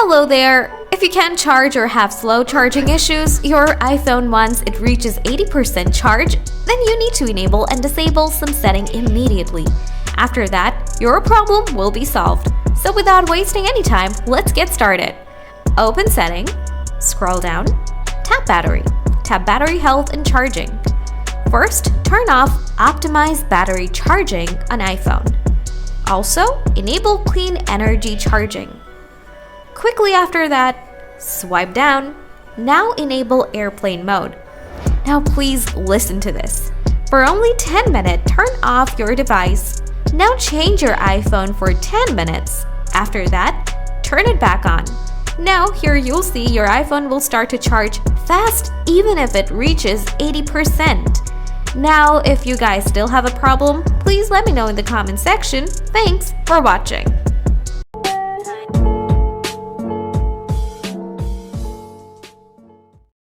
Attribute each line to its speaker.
Speaker 1: Hello there! If you can't charge or have slow charging issues, your iPhone once it reaches 80% charge, then you need to enable and disable some setting immediately. After that, your problem will be solved. So without wasting any time, let's get started. Open Setting, scroll down, tap Battery Health and Charging. First, turn off Optimize Battery Charging on iPhone. Also, enable Clean Energy Charging. Quickly after that, swipe down. Now enable Airplane Mode. Now please listen to this. For only 10 minutes, turn off your device. Now change your iPhone for 10 minutes. After that, turn it back on. Now here you'll see your iPhone will start to charge fast even if it reaches 80%. Now if you guys still have a problem, please let me know in the comment section. Thanks for watching.